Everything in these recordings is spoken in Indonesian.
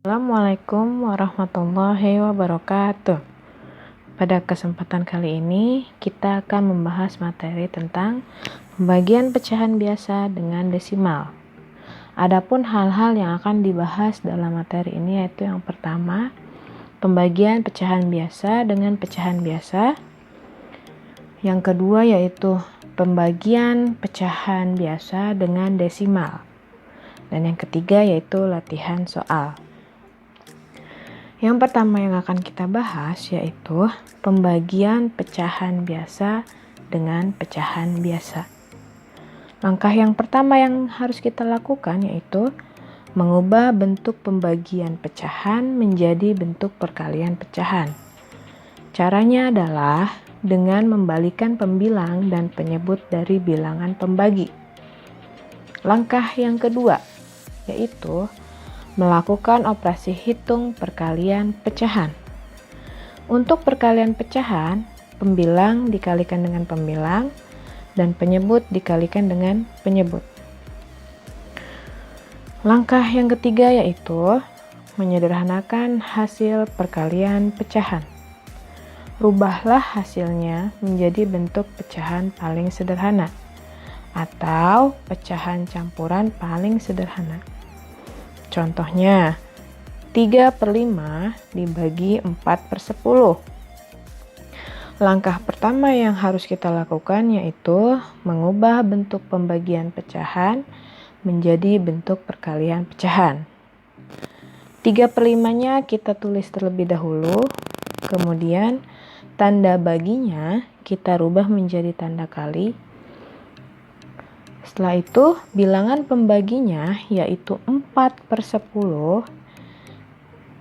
Assalamualaikum warahmatullahi wabarakatuh. Pada kesempatan kali ini, kita akan membahas materi tentang pembagian pecahan biasa dengan desimal. Adapun hal-hal yang akan dibahas dalam materi ini yaitu yang pertama, pembagian pecahan biasa dengan pecahan biasa. Yang kedua yaitu pembagian pecahan biasa dengan desimal. Dan yang ketiga yaitu latihan soal. Yang pertama yang akan kita bahas yaitu pembagian pecahan biasa dengan pecahan biasa. Langkah yang pertama yang harus kita lakukan yaitu mengubah bentuk pembagian pecahan menjadi bentuk perkalian pecahan. Caranya adalah dengan membalikan pembilang dan penyebut dari bilangan pembagi. Langkah yang kedua yaitu melakukan operasi hitung perkalian pecahan. Untuk perkalian pecahan, pembilang dikalikan dengan pembilang dan penyebut dikalikan dengan penyebut. Langkah yang ketiga yaitu menyederhanakan hasil perkalian pecahan. Rubahlah hasilnya menjadi bentuk pecahan paling sederhana atau pecahan campuran paling sederhana. Contohnya, 3/5 dibagi 4/10. Langkah pertama yang harus kita lakukan yaitu mengubah bentuk pembagian pecahan menjadi bentuk perkalian pecahan. 3/5-nya kita tulis terlebih dahulu, kemudian tanda baginya kita rubah menjadi tanda kali. Setelah itu, bilangan pembaginya yaitu 4/10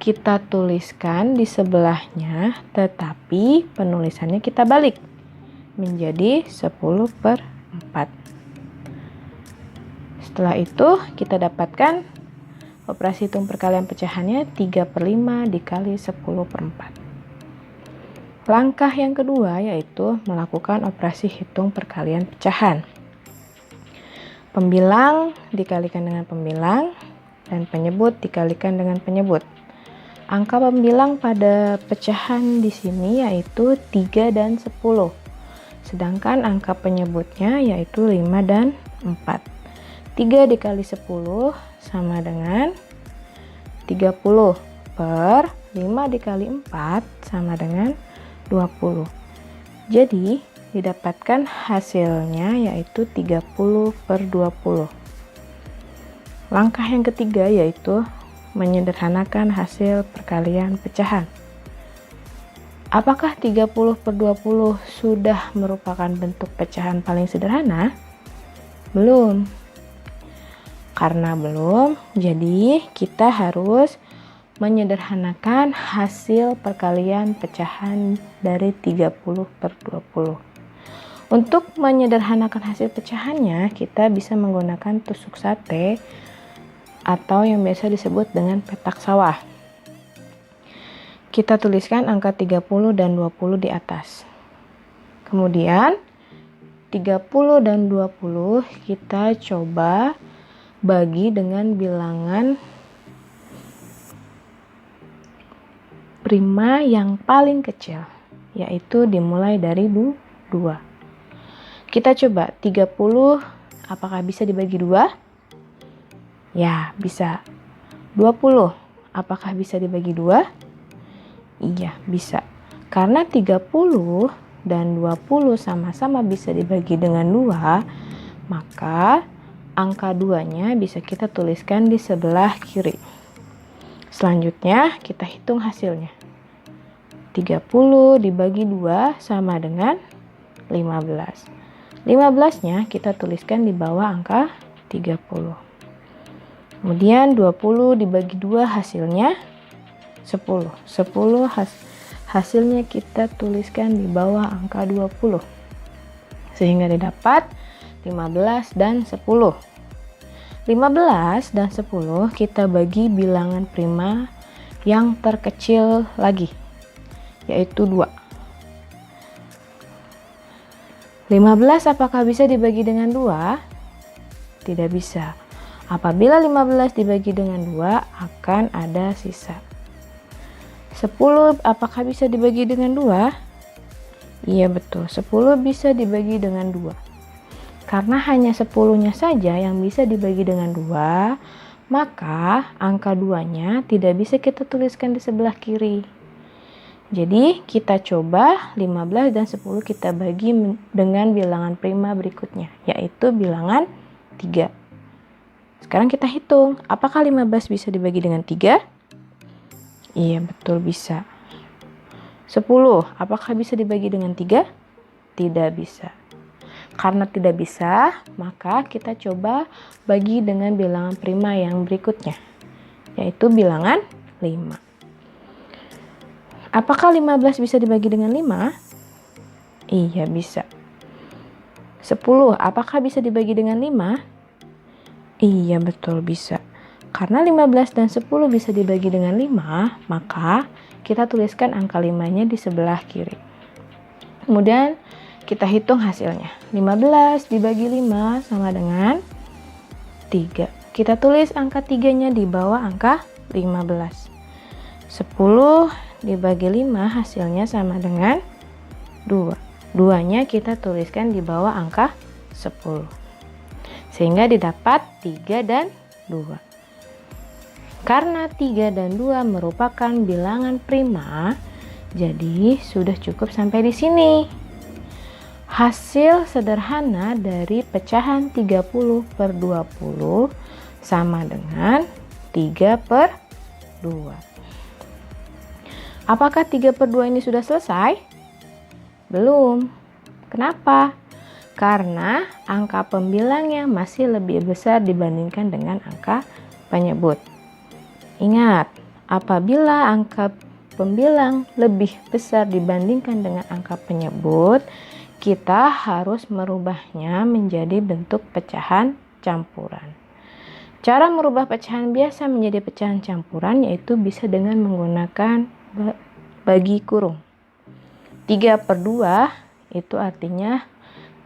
kita tuliskan di sebelahnya, tetapi penulisannya kita balik menjadi 10/4. Setelah itu, kita dapatkan operasi hitung perkalian pecahannya 3/5 dikali 10/4. Langkah yang kedua yaitu melakukan operasi hitung perkalian pecahan. Pembilang dikalikan dengan pembilang dan penyebut dikalikan dengan penyebut. Angka pembilang pada pecahan di sini yaitu 3 dan 10. Sedangkan angka penyebutnya yaitu 5 dan 4. 3 dikali 10 sama dengan 30 per 5 dikali 4 sama dengan 20. Jadi didapatkan hasilnya yaitu 30/20. Langkah yang ketiga yaitu menyederhanakan hasil perkalian pecahan. Apakah 30/20 sudah merupakan bentuk pecahan paling sederhana? Belum. Karena belum, jadi kita harus menyederhanakan hasil perkalian pecahan dari 30/20. Untuk menyederhanakan hasil pecahannya, kita bisa menggunakan tusuk sate atau yang biasa disebut dengan petak sawah. Kita tuliskan angka 30 dan 20 di atas. Kemudian 30 dan 20 kita coba bagi dengan bilangan prima yang paling kecil, yaitu dimulai dari 2. Kita coba 30 apakah bisa dibagi 2? Ya, bisa. 20 apakah bisa dibagi 2? Iya, bisa. Karena 30 dan 20 sama-sama bisa dibagi dengan 2, maka angka 2-nya bisa kita tuliskan di sebelah kiri. Selanjutnya, kita hitung hasilnya. 30 dibagi 2 sama dengan 15. 15-nya kita tuliskan di bawah angka 30. Kemudian 20 dibagi 2 hasilnya 10. 10 hasilnya kita tuliskan di bawah angka 20. Sehingga didapat 15 dan 10. 15 dan 10 kita bagi bilangan prima yang terkecil lagi, yaitu 2. 15 apakah bisa dibagi dengan 2? Tidak bisa. Apabila 15 dibagi dengan 2 akan ada sisa. 10 apakah bisa dibagi dengan 2? Iya betul, 10 bisa dibagi dengan 2. Karena hanya 10-nya saja yang bisa dibagi dengan 2, maka angka 2-nya tidak bisa kita tuliskan di sebelah kiri. Jadi kita coba 15 dan 10 kita bagi dengan bilangan prima berikutnya, yaitu bilangan 3. Sekarang kita hitung, apakah 15 bisa dibagi dengan 3? Iya betul bisa. 10 apakah bisa dibagi dengan 3? Tidak bisa. Karena tidak bisa, maka kita coba bagi dengan bilangan prima yang berikutnya, yaitu bilangan 5. Apakah 15 bisa dibagi dengan 5? Iya bisa. 10 apakah bisa dibagi dengan 5? Iya betul bisa. Karena 15 dan 10 bisa dibagi dengan 5, maka kita tuliskan angka 5-nya di sebelah kiri. Kemudian kita hitung hasilnya. 15 dibagi 5 sama dengan 3. Kita tulis angka 3-nya di bawah angka 15. 10 dibagi 5 hasilnya sama dengan 2. 2-nya kita tuliskan di bawah angka 10. Sehingga didapat 3 dan 2. Karena 3 dan 2 merupakan bilangan prima, jadi sudah cukup sampai di sini. Hasil sederhana dari pecahan 30 per 20 sama dengan 3 per 2. Apakah 3 per 2 ini sudah selesai? Belum. Kenapa? Karena angka pembilangnya masih lebih besar dibandingkan dengan angka penyebut. Ingat, apabila angka pembilang lebih besar dibandingkan dengan angka penyebut, kita harus merubahnya menjadi bentuk pecahan campuran. Cara merubah pecahan biasa menjadi pecahan campuran yaitu bisa dengan menggunakan bagi kurung. 3 per 2 itu artinya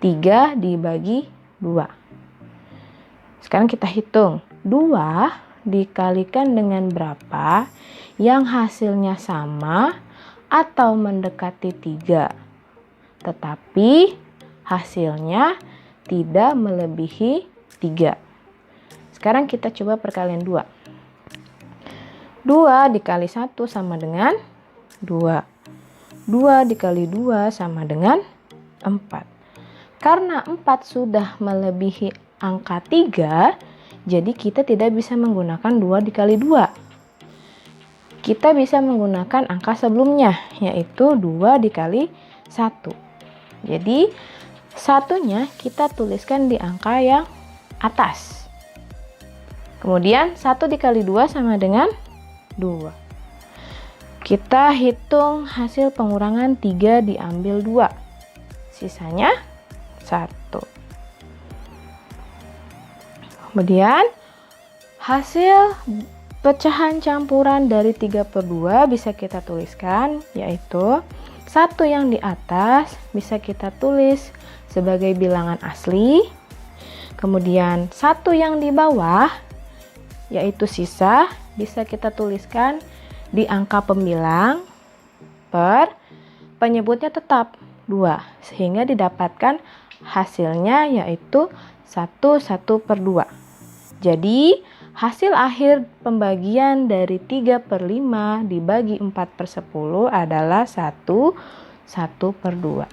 3 dibagi 2. Sekarang kita hitung. 2 dikalikan dengan berapa yang hasilnya sama atau mendekati 3. Tetapi hasilnya tidak melebihi 3. Sekarang kita coba perkalian 2. 2 dikali 1 sama dengan 2. 2 dikali 2 sama dengan 4. Karena 4 sudah melebihi angka 3, jadi kita tidak bisa menggunakan 2 dikali 2. Kita bisa menggunakan angka sebelumnya, yaitu 2 dikali 1. Jadi, satunya kita tuliskan di angka yang atas. Kemudian, 1 dikali 2 sama dengan 2. Kita hitung hasil pengurangan 3 diambil 2. Sisanya 1. Kemudian hasil pecahan campuran dari 3 per 2 bisa kita tuliskan, yaitu 1 yang di atas bisa kita tulis sebagai bilangan asli. Kemudian 1 yang di bawah yaitu sisa bisa kita tuliskan di angka pembilang per penyebutnya tetap 2, sehingga didapatkan hasilnya yaitu 1 per 2. Jadi hasil akhir pembagian dari 3 per 5 dibagi 4 per 10 adalah 1 per 2.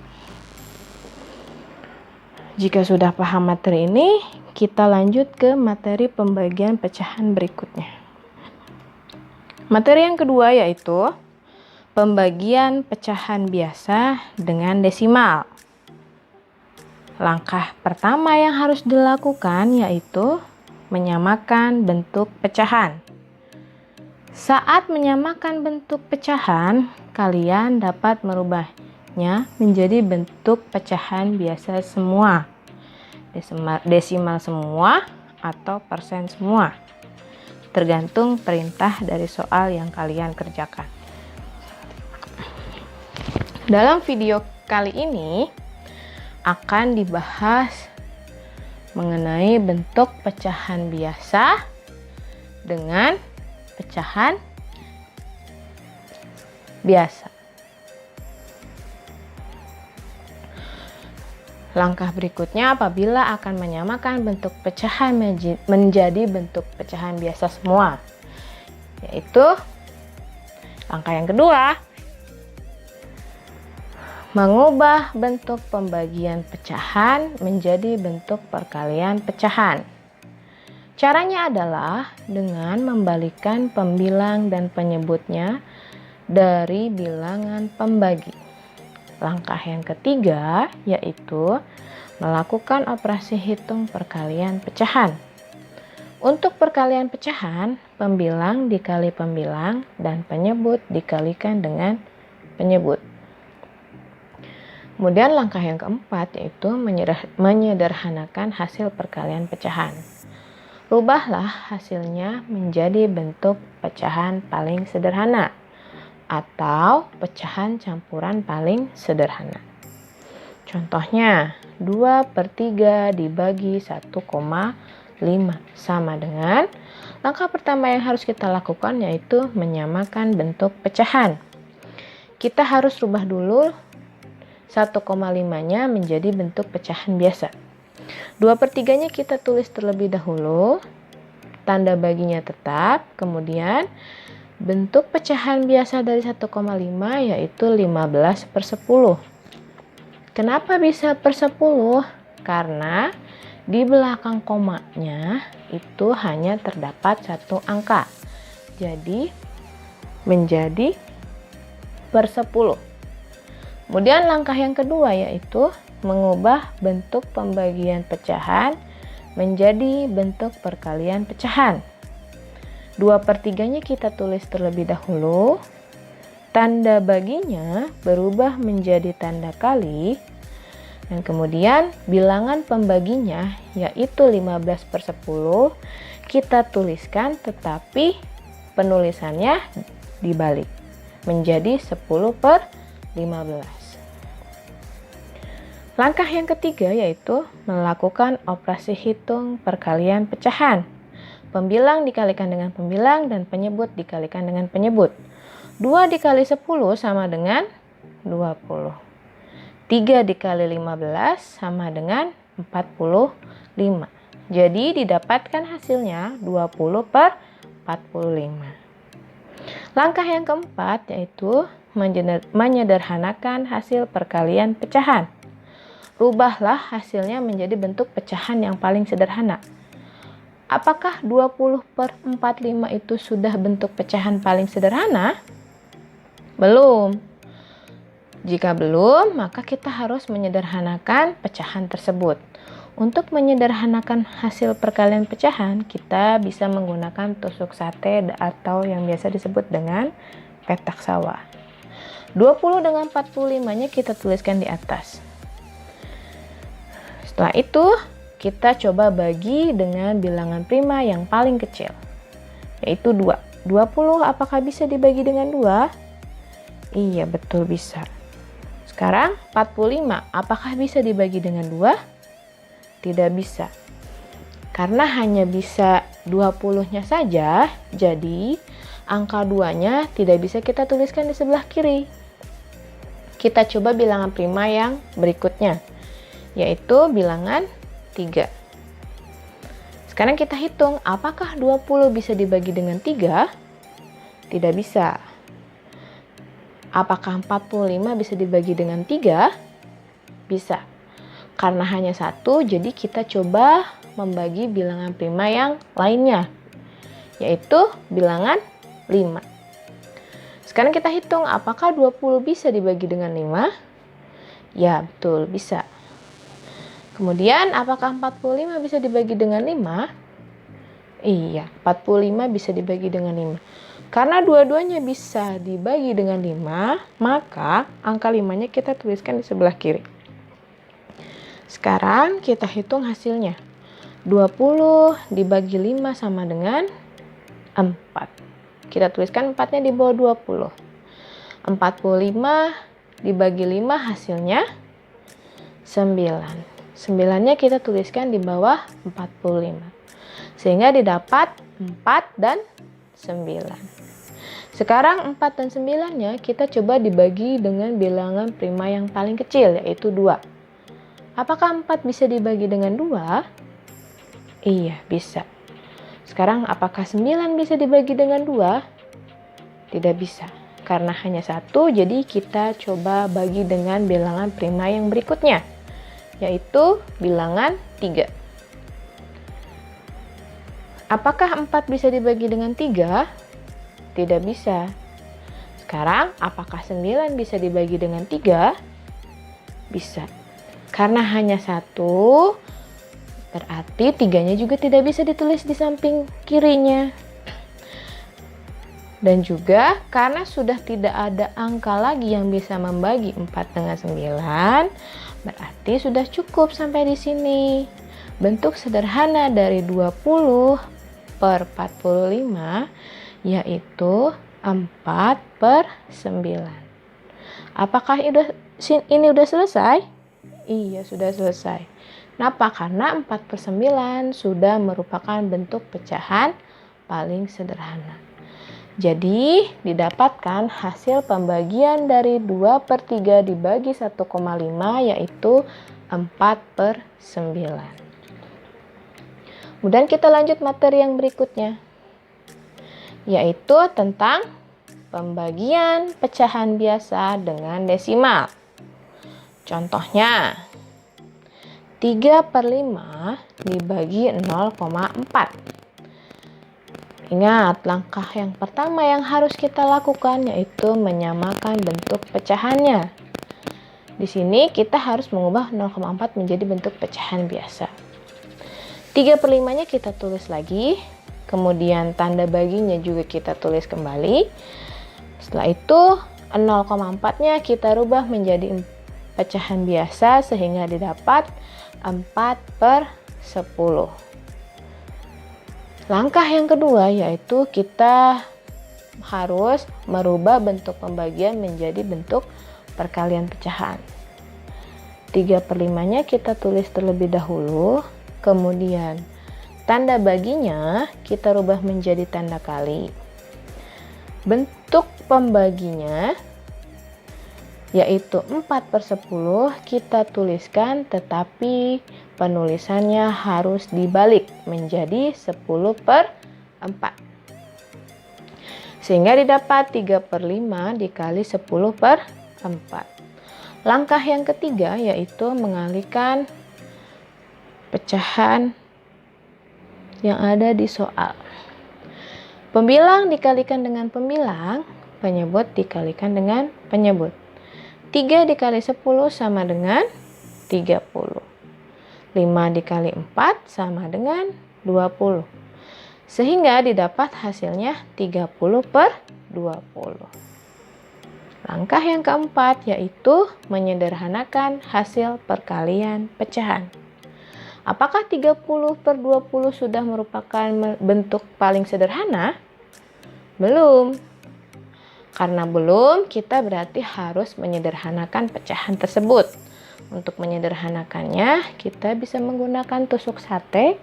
Jika sudah paham materi ini, kita lanjut ke materi pembagian pecahan berikutnya. Materi yang kedua yaitu pembagian pecahan biasa dengan desimal. Langkah pertama yang harus dilakukan yaitu menyamakan bentuk pecahan. Saat menyamakan bentuk pecahan, kalian dapat merubahnya menjadi bentuk pecahan biasa semua, desimal semua, atau persen semua. Tergantung perintah dari soal yang kalian kerjakan. Dalam video kali ini akan dibahas mengenai bentuk pecahan biasa dengan pecahan biasa. Langkah berikutnya apabila akan menyamakan bentuk pecahan menjadi bentuk pecahan biasa semua, yaitu langkah yang kedua, mengubah bentuk pembagian pecahan menjadi bentuk perkalian pecahan. Caranya adalah dengan membalikkan pembilang dan penyebutnya dari bilangan pembagi. Langkah yang ketiga yaitu melakukan operasi hitung perkalian pecahan. Untuk perkalian pecahan, pembilang dikali pembilang dan penyebut dikalikan dengan penyebut. Kemudian langkah yang keempat yaitu menyederhanakan hasil perkalian pecahan. Rubahlah hasilnya menjadi bentuk pecahan paling sederhana atau pecahan campuran paling sederhana. Contohnya, 2/3 dibagi 1,5 sama dengan, langkah pertama yang harus kita lakukan yaitu menyamakan bentuk pecahan. Kita harus rubah dulu 1,5-nya menjadi bentuk pecahan biasa. 2/3-nya kita tulis terlebih dahulu, tanda baginya tetap, kemudian bentuk pecahan biasa dari 1,5 yaitu 15/10. Kenapa bisa per 10? Karena di belakang komanya itu hanya terdapat satu angka. Jadi menjadi per 10. Kemudian langkah yang kedua yaitu mengubah bentuk pembagian pecahan menjadi bentuk perkalian pecahan. 2/3-nya kita tulis terlebih dahulu, tanda baginya berubah menjadi tanda kali, dan kemudian bilangan pembaginya yaitu 15/10 kita tuliskan tetapi penulisannya dibalik menjadi 10/15. Langkah yang ketiga yaitu melakukan operasi hitung perkalian pecahan. Pembilang dikalikan dengan pembilang dan penyebut dikalikan dengan penyebut. 2 dikali 10 sama dengan 20. 3 dikali 15 sama dengan 45. Jadi didapatkan hasilnya 20/45. Langkah yang keempat yaitu menyederhanakan hasil perkalian pecahan. Rubahlah hasilnya menjadi bentuk pecahan yang paling sederhana. Apakah 20/45 itu sudah bentuk pecahan paling sederhana? Belum. Jika belum, maka kita harus menyederhanakan pecahan tersebut. Untuk menyederhanakan hasil perkalian pecahan, kita bisa menggunakan tusuk sate atau yang biasa disebut dengan petak sawah. 20 dengan 45-nya kita tuliskan di atas. Setelah itu, kita coba bagi dengan bilangan prima yang paling kecil, yaitu 2. 20 apakah bisa dibagi dengan 2? Iya, betul bisa. Sekarang 45, apakah bisa dibagi dengan 2? Tidak bisa. Karena hanya bisa 20-nya saja, jadi angka 2-nya tidak bisa kita tuliskan di sebelah kiri. Kita coba bilangan prima yang berikutnya, yaitu bilangan 3. Sekarang kita hitung, apakah 20 bisa dibagi dengan 3? Tidak bisa. Apakah 45 bisa dibagi dengan 3? Bisa. Karena hanya 1, jadi kita coba membagi bilangan prima yang lainnya, yaitu bilangan 5. Sekarang kita hitung, apakah 20 bisa dibagi dengan 5? Ya, betul, bisa. Kemudian, apakah 45 bisa dibagi dengan 5? Iya, 45 bisa dibagi dengan 5. Karena dua-duanya bisa dibagi dengan 5, maka angka 5-nya kita tuliskan di sebelah kiri. Sekarang kita hitung hasilnya. 20 dibagi 5 sama dengan 4. Kita tuliskan 4-nya di bawah 20. 45 dibagi 5 hasilnya 9. 9-nya kita tuliskan di bawah 45. Sehingga didapat 4 dan 9. Sekarang 4 dan 9-nya kita coba dibagi dengan bilangan prima yang paling kecil, yaitu 2. Apakah 4 bisa dibagi dengan 2? Iya, bisa. Sekarang apakah 9 bisa dibagi dengan 2? Tidak bisa. Karena hanya 1, jadi kita coba bagi dengan bilangan prima yang berikutnya, yaitu bilangan 3. Apakah 4 bisa dibagi dengan 3? Tidak bisa. Sekarang, apakah 9 bisa dibagi dengan 3? Bisa. Karena hanya 1, berarti 3-nya juga tidak bisa ditulis di samping kirinya. Dan juga karena sudah tidak ada angka lagi yang bisa membagi 4 dengan 9, berarti sudah cukup sampai di sini. Bentuk sederhana dari 20/45 yaitu 4/9. Apakah ini udah selesai? Iya, sudah selesai. Kenapa? Karena 4/9 sudah merupakan bentuk pecahan paling sederhana. Jadi, didapatkan hasil pembagian dari 2/3 dibagi 1,5 yaitu 4/9. Kemudian kita lanjut materi yang berikutnya, yaitu tentang pembagian pecahan biasa dengan desimal. Contohnya, 3/5 dibagi 0,4. Ingat, langkah yang pertama yang harus kita lakukan yaitu menyamakan bentuk pecahannya. Di sini kita harus mengubah 0,4 menjadi bentuk pecahan biasa. 3/5-nya kita tulis lagi. Kemudian tanda baginya juga kita tulis kembali. Setelah itu 0,4-nya kita rubah menjadi pecahan biasa sehingga didapat 4/10. Langkah yang kedua yaitu kita harus merubah bentuk pembagian menjadi bentuk perkalian pecahan. 3/5-nya kita tulis terlebih dahulu. Kemudian tanda baginya kita rubah menjadi tanda kali. Bentuk pembaginya yaitu 4/10 kita tuliskan, tetapi penulisannya harus dibalik menjadi 10/4. Sehingga didapat 3/5 dikali 10/4. Langkah yang ketiga yaitu mengalihkan pecahan yang ada di soal. Pembilang dikalikan dengan pembilang, penyebut dikalikan dengan penyebut. 3 dikali 10 sama dengan 30. 5 dikali 4 sama dengan 20. Sehingga didapat hasilnya 30/20. Langkah yang keempat yaitu menyederhanakan hasil perkalian pecahan. Apakah 30/20 sudah merupakan bentuk paling sederhana? Belum. Karena belum, kita berarti harus menyederhanakan pecahan tersebut. Untuk menyederhanakannya, kita bisa menggunakan tusuk sate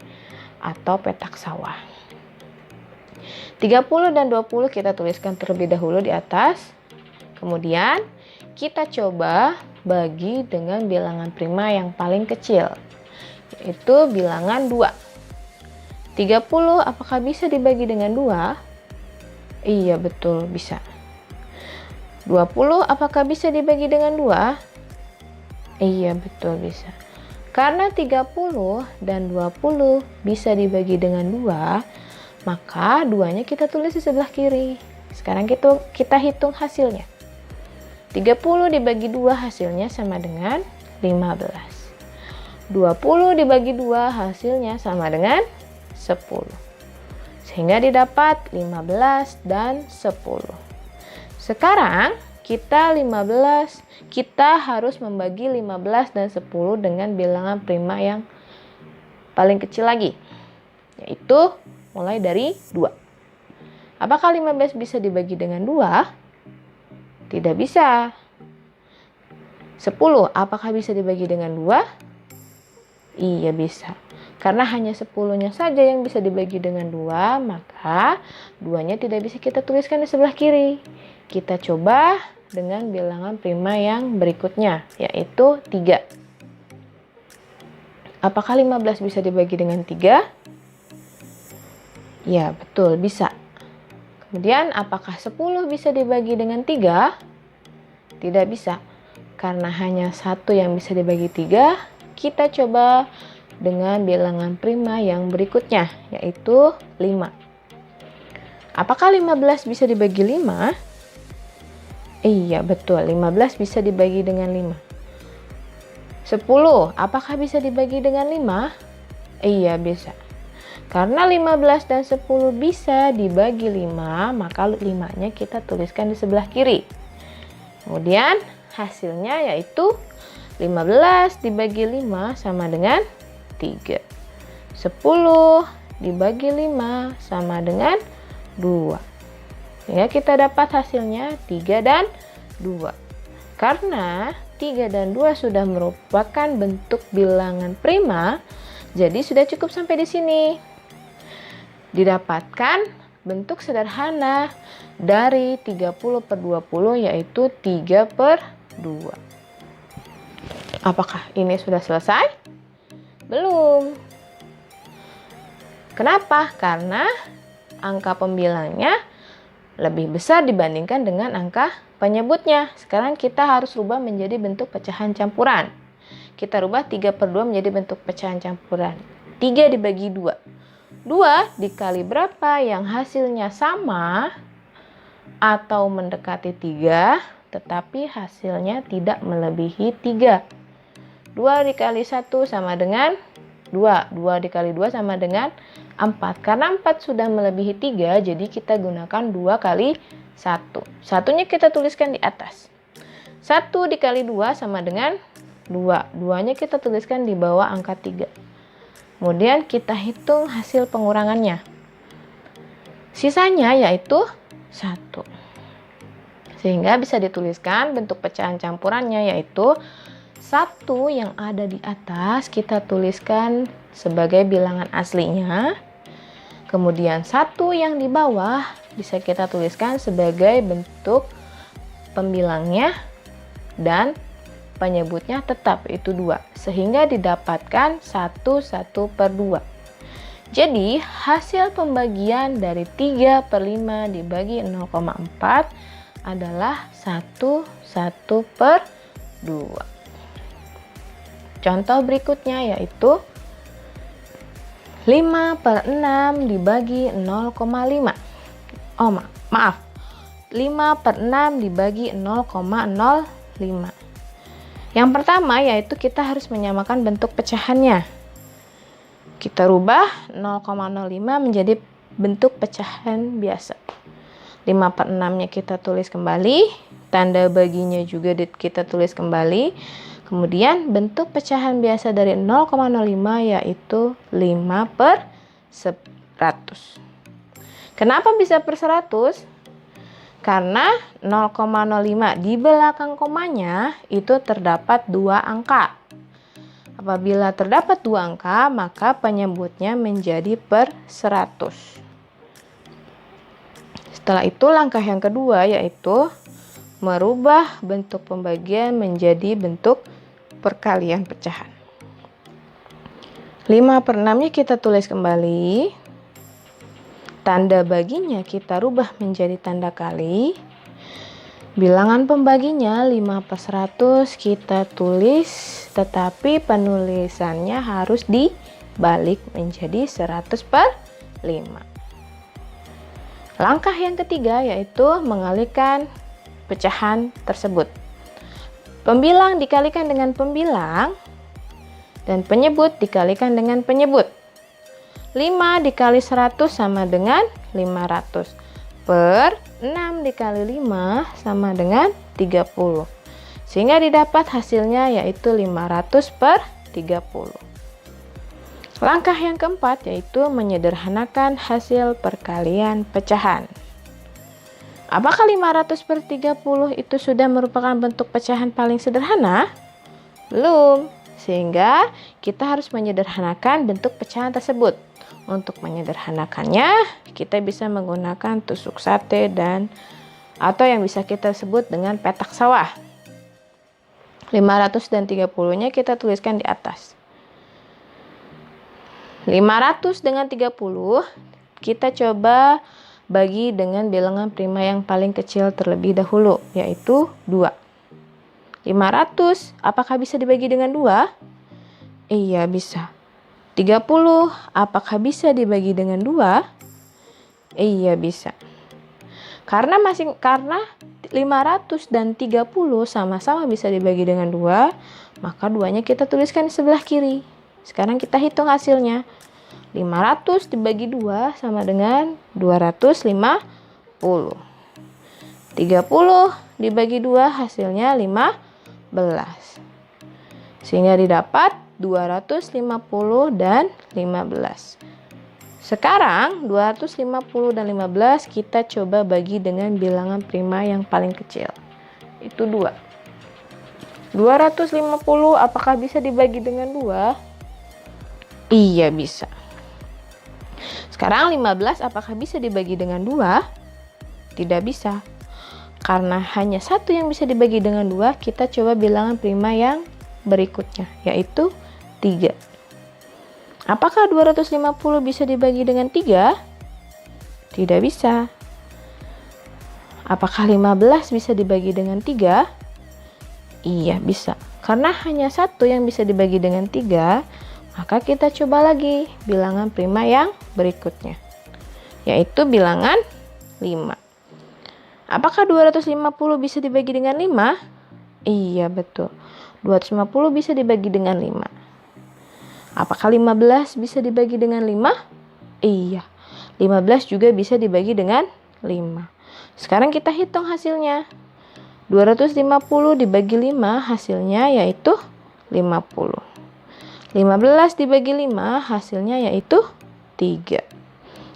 atau petak sawah. 30 dan 20 kita tuliskan terlebih dahulu di atas. Kemudian, kita coba bagi dengan bilangan prima yang paling kecil, yaitu bilangan 2. 30 apakah bisa dibagi dengan 2? Iya, betul, bisa. 20 apakah bisa dibagi dengan 2? Iya, betul, bisa. Karena 30 dan 20 bisa dibagi dengan 2, maka 2-nya kita tulis di sebelah kiri. Sekarang kita hitung hasilnya. 30 dibagi 2 hasilnya sama dengan 15. 20 dibagi 2 hasilnya sama dengan 10. Sehingga didapat 15 dan 10. Sekarang kita harus membagi 15 dan 10 dengan bilangan prima yang paling kecil lagi, yaitu mulai dari 2. Apakah 15 bisa dibagi dengan 2? Tidak bisa. 10 apakah bisa dibagi dengan 2? Iya bisa. Karena hanya 10-nya saja yang bisa dibagi dengan 2, maka 2-nya tidak bisa kita tuliskan di sebelah kiri. Kita coba dengan bilangan prima yang berikutnya, yaitu 3. Apakah 15 bisa dibagi dengan 3? Ya, betul, bisa. Kemudian, apakah 10 bisa dibagi dengan 3? Tidak bisa. Karena hanya 1 yang bisa dibagi 3, kita coba dengan bilangan prima yang berikutnya, yaitu 5. Apakah 15 bisa dibagi 5? Iya, betul. 15 bisa dibagi dengan 5. 10, apakah bisa dibagi dengan 5? Iya, bisa. Karena 15 dan 10 bisa dibagi 5, maka 5-nya kita tuliskan di sebelah kiri. Kemudian hasilnya yaitu 15 dibagi 5 sama dengan 3. 10 dibagi 5 sama dengan 2. Ya, kita dapat hasilnya 3 dan 2. Karena 3 dan 2 sudah merupakan bentuk bilangan prima, jadi sudah cukup sampai di sini. Didapatkan bentuk sederhana dari 30/20 yaitu 3/2. Apakah ini sudah selesai? Belum. Kenapa? Karena angka pembilangnya lebih besar dibandingkan dengan angka penyebutnya. Sekarang kita harus rubah menjadi bentuk pecahan campuran. Kita rubah 3/2 menjadi bentuk pecahan campuran. 3 dibagi 2. 2 dikali berapa yang hasilnya sama atau mendekati 3, tetapi hasilnya tidak melebihi 3. 2 dikali 1 sama dengan 2. 2 dikali 2 sama dengan 4. Karena 4 sudah melebihi 3, jadi kita gunakan 2 kali 1. Satunya kita tuliskan di atas. 1 dikali 2 sama dengan 2. 2-nya kita tuliskan di bawah angka 3. Kemudian kita hitung hasil pengurangannya. Sisanya yaitu 1. Sehingga bisa dituliskan bentuk pecahan campurannya yaitu 1 yang ada di atas kita tuliskan sebagai bilangan aslinya. Kemudian 1 yang di bawah bisa kita tuliskan sebagai bentuk pembilangnya dan penyebutnya tetap itu 2. Sehingga didapatkan 1/2. Jadi hasil pembagian dari 3/5 dibagi 0,4 adalah 1/2. Contoh berikutnya yaitu 5/6 dibagi 0,5. Maaf. 5/6 dibagi 0,05. Yang pertama yaitu kita harus menyamakan bentuk pecahannya. Kita rubah 0,05 menjadi bentuk pecahan biasa. 5/6-nya kita tulis kembali, tanda baginya juga kita tulis kembali. Kemudian bentuk pecahan biasa dari 0,05 yaitu 5/100. Kenapa bisa per 100? Karena 0,05 di belakang komanya itu terdapat 2 angka. Apabila terdapat 2 angka, maka penyebutnya menjadi per 100. Setelah itu langkah yang kedua yaitu merubah bentuk pembagian menjadi bentuk perkalian pecahan. 5/6-nya kita tulis kembali. Tanda baginya kita rubah menjadi tanda kali. Bilangan pembaginya 5/100 kita tulis, tetapi penulisannya harus dibalik menjadi 100/5. Langkah yang ketiga yaitu mengalihkan pecahan tersebut. Pembilang dikalikan dengan pembilang dan penyebut dikalikan dengan penyebut. 5 dikali 100 sama dengan 500. Per 6 dikali 5 sama dengan 30. Sehingga didapat hasilnya yaitu 500/30. Langkah yang keempat yaitu menyederhanakan hasil perkalian pecahan. Apakah 500/30 itu sudah merupakan bentuk pecahan paling sederhana? Belum. Sehingga kita harus menyederhanakan bentuk pecahan tersebut. Untuk menyederhanakannya, kita bisa menggunakan tusuk sate atau yang bisa kita sebut dengan petak sawah. 500 dan 30-nya kita tuliskan di atas. 500 dengan 30 kita coba bagi dengan bilangan prima yang paling kecil terlebih dahulu, yaitu 2. 500 apakah bisa dibagi dengan 2? Iya, bisa. 30 apakah bisa dibagi dengan 2? Iya, bisa. Karena 500 dan 30 sama-sama bisa dibagi dengan 2, maka 2-nya kita tuliskan di sebelah kiri. Sekarang kita hitung hasilnya. 500 dibagi 2 sama dengan 250. 30 dibagi 2 hasilnya 15. Sehingga didapat 250 dan 15. Sekarang 250 dan 15 kita coba bagi dengan bilangan prima yang paling kecil. Itu 2. 250 apakah bisa dibagi dengan 2? Iya, bisa. Sekarang 15 apakah bisa dibagi dengan 2? Tidak bisa. Karena hanya satu yang bisa dibagi dengan 2, kita coba bilangan prima yang berikutnya, yaitu 3. Apakah 250 bisa dibagi dengan 3? Tidak bisa. Apakah 15 bisa dibagi dengan 3? Iya, bisa. Karena hanya satu yang bisa dibagi dengan 3, maka kita coba lagi bilangan prima yang berikutnya, yaitu bilangan 5. Apakah 250 bisa dibagi dengan 5? Iya, betul. 250 bisa dibagi dengan 5. Apakah 15 bisa dibagi dengan 5? Iya. 15 juga bisa dibagi dengan 5. Sekarang kita hitung hasilnya. 250 dibagi 5 hasilnya yaitu 50. 15 dibagi 5 hasilnya yaitu 3.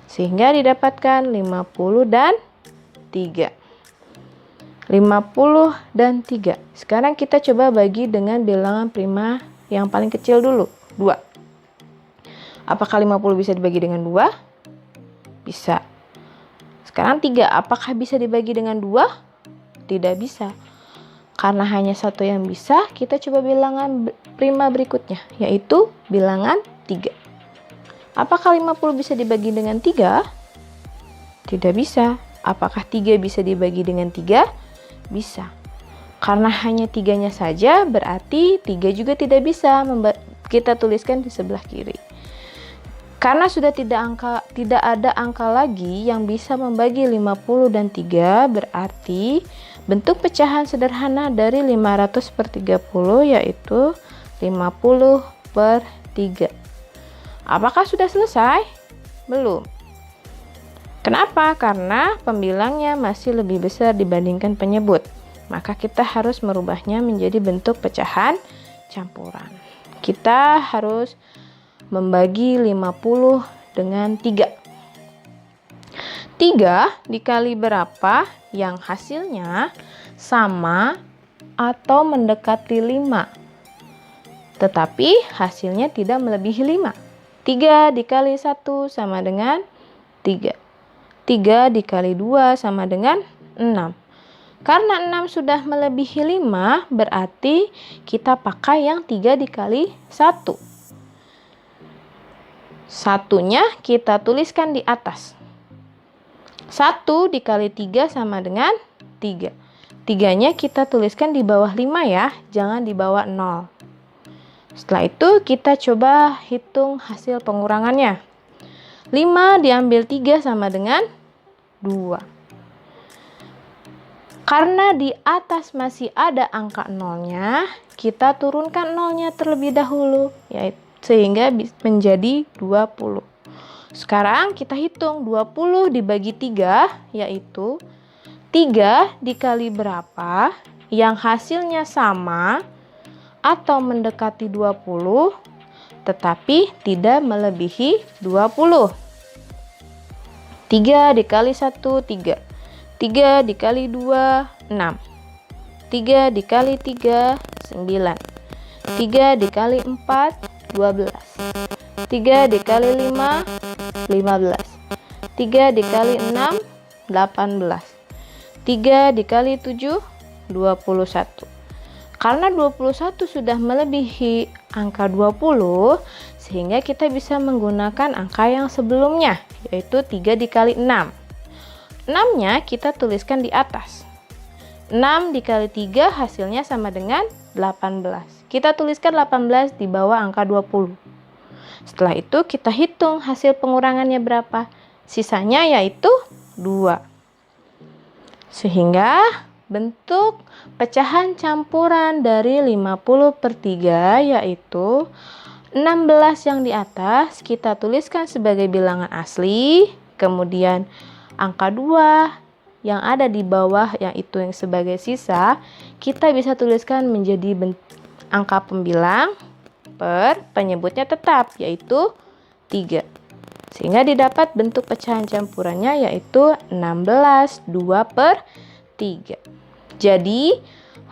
Sehingga didapatkan 50 dan 3. 50 dan 3. Sekarang kita coba bagi dengan bilangan prima yang paling kecil dulu, 2. Apakah 50 bisa dibagi dengan 2? Bisa. Sekarang 3. Apakah bisa dibagi dengan 2? Tidak bisa. Karena hanya satu yang bisa, kita coba bilangan prima berikutnya, yaitu bilangan 3. Apakah 50 bisa dibagi dengan 3? Tidak bisa. Apakah 3 bisa dibagi dengan 3? Bisa. Karena hanya 3-nya saja, berarti 3 juga tidak bisa. Kita tuliskan di sebelah kiri. Karena sudah tidak ada angka lagi yang bisa membagi 50 dan 3, berarti bentuk pecahan sederhana dari 500 per 30 yaitu 50 per 3. Apakah sudah selesai? Belum. Kenapa? Karena pembilangnya masih lebih besar dibandingkan penyebut. Maka kita harus merubahnya menjadi bentuk pecahan campuran. Kita harus membagi 50 dengan 3. 3 dikali berapa yang hasilnya sama atau mendekati 5, tetapi hasilnya tidak melebihi 5. 3 dikali 1 sama dengan 3. 3 dikali 2 sama dengan 6. Karena 6 sudah melebihi 5, berarti kita pakai yang 3 dikali 1. Satunya kita tuliskan di atas. 1 dikali 3 sama dengan 3. 3-nya kita tuliskan di bawah 5 ya, jangan di bawah 0. Setelah itu kita coba hitung hasil pengurangannya. 5 diambil 3 sama dengan 2. Karena di atas masih ada angka 0-nya, kita turunkan 0-nya terlebih dahulu, sehingga menjadi 20. Sekarang kita hitung 20 dibagi 3, yaitu 3 dikali berapa yang hasilnya sama atau mendekati 20, tetapi tidak melebihi 20. 3 dikali 1, 3. 3 dikali 2, 6. 3 dikali 3, 9. 3 dikali 4, 12. 3 dikali 5, 15. 3 dikali 6, 18. 3 dikali 7, 21. Karena 21 sudah melebihi angka 20, sehingga kita bisa menggunakan angka yang sebelumnya, yaitu 3 dikali 6. 6-nya kita tuliskan di atas. 6 dikali 3 hasilnya sama dengan 18. Kita tuliskan 18 di bawah angka 20. Setelah itu kita hitung hasil pengurangannya berapa. Sisanya yaitu 2. Sehingga bentuk pecahan campuran dari 50/3 yaitu 16 yang di atas kita tuliskan sebagai bilangan asli, kemudian angka 2 yang ada di bawah yaitu yang sebagai sisa, kita bisa tuliskan menjadi angka pembilang per penyebutnya tetap yaitu 3. Sehingga didapat bentuk pecahan campurannya yaitu 16 2/3. Jadi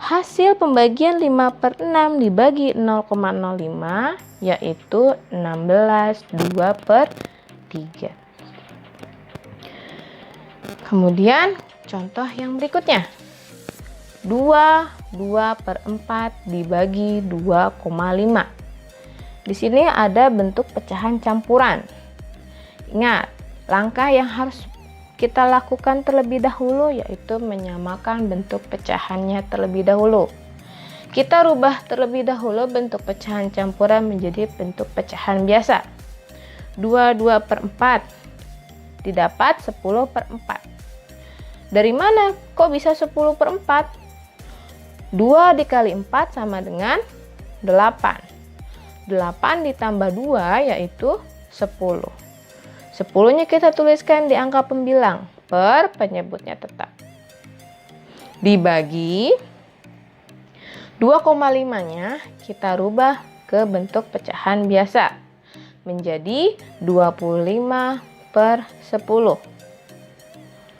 hasil pembagian 5/6 dibagi 0,05 yaitu 16 2/3. Kemudian contoh yang berikutnya. 2/4 dibagi 2,5. Di sini ada bentuk pecahan campuran. Ingat, langkah yang harus kita lakukan terlebih dahulu yaitu menyamakan bentuk pecahannya terlebih dahulu. Kita rubah terlebih dahulu bentuk pecahan campuran menjadi bentuk pecahan biasa. 2/4 didapat 10/4. Dari mana kok bisa 10/4? 2 dikali 4 sama dengan 8. 8 ditambah 2 yaitu 10. 10-nya kita tuliskan di angka pembilang per penyebutnya tetap. Dibagi 2,5-nya kita rubah ke bentuk pecahan biasa menjadi 25/10.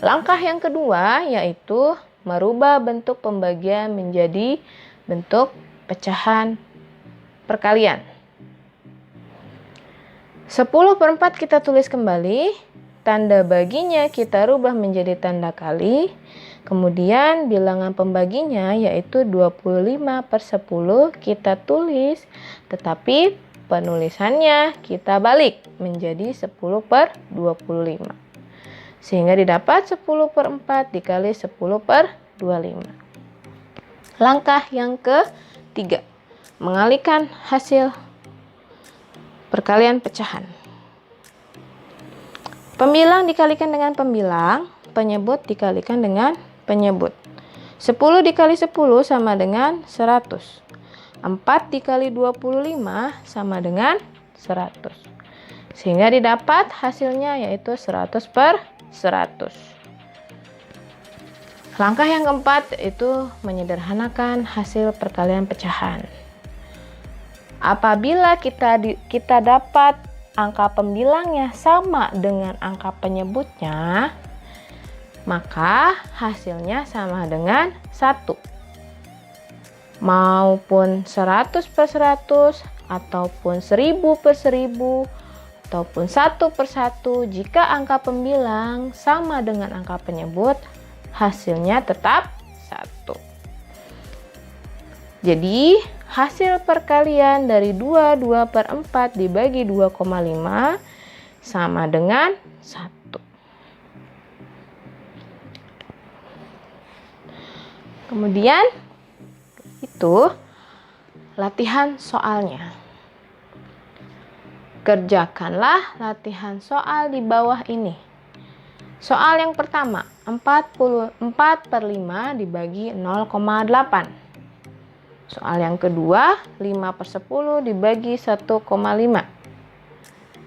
Langkah yang kedua yaitu merubah bentuk pembagian menjadi bentuk pecahan perkalian. 10/4 kita tulis kembali, tanda baginya kita rubah menjadi tanda kali, kemudian bilangan pembaginya yaitu 25/10 kita tulis, tetapi penulisannya kita balik menjadi 10/25. Sehingga didapat 10/4 dikali 10/25. Langkah yang ketiga, mengalihkan hasil perkalian pecahan. Pembilang dikalikan dengan pembilang, penyebut dikalikan dengan penyebut. 10 dikali 10 sama dengan 100. 4 dikali 25 sama dengan 100. Sehingga didapat hasilnya yaitu 100/100. Langkah yang keempat itu menyederhanakan hasil perkalian pecahan. Apabila kita dapat angka pembilangnya sama dengan angka penyebutnya, maka hasilnya sama dengan 1. Maupun 100/100 ataupun 1000/1000 ataupun 1/1, jika angka pembilang sama dengan angka penyebut, hasilnya tetap 1. Jadi, hasil perkalian dari 2/4 dibagi 2,5 sama dengan 1. Kemudian, itu latihan soalnya. Kerjakanlah latihan soal di bawah ini. Soal yang pertama, 4/5 dibagi 0,8. Soal yang kedua, 5/10 dibagi 1,5.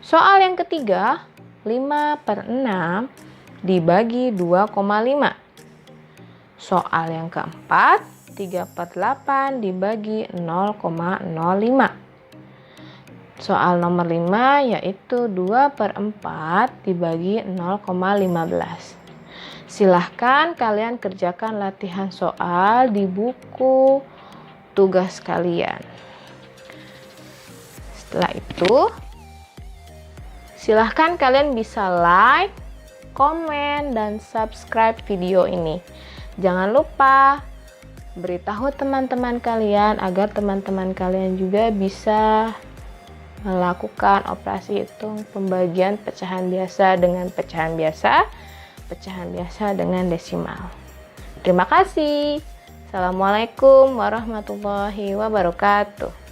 Soal yang ketiga, 5/6 dibagi 2,5. Soal yang keempat, 3/8 dibagi 0,05. Soal nomor 5 yaitu 2/4 dibagi 0,15. Silahkan kalian kerjakan latihan soal di buku tugas kalian. Setelah itu, silahkan kalian bisa like, komen, dan subscribe video ini. Jangan lupa beritahu teman-teman kalian agar teman-teman kalian juga bisa melakukan operasi hitung pembagian pecahan biasa dengan pecahan biasa dengan desimal. Terima kasih. Assalamualaikum warahmatullahi wabarakatuh.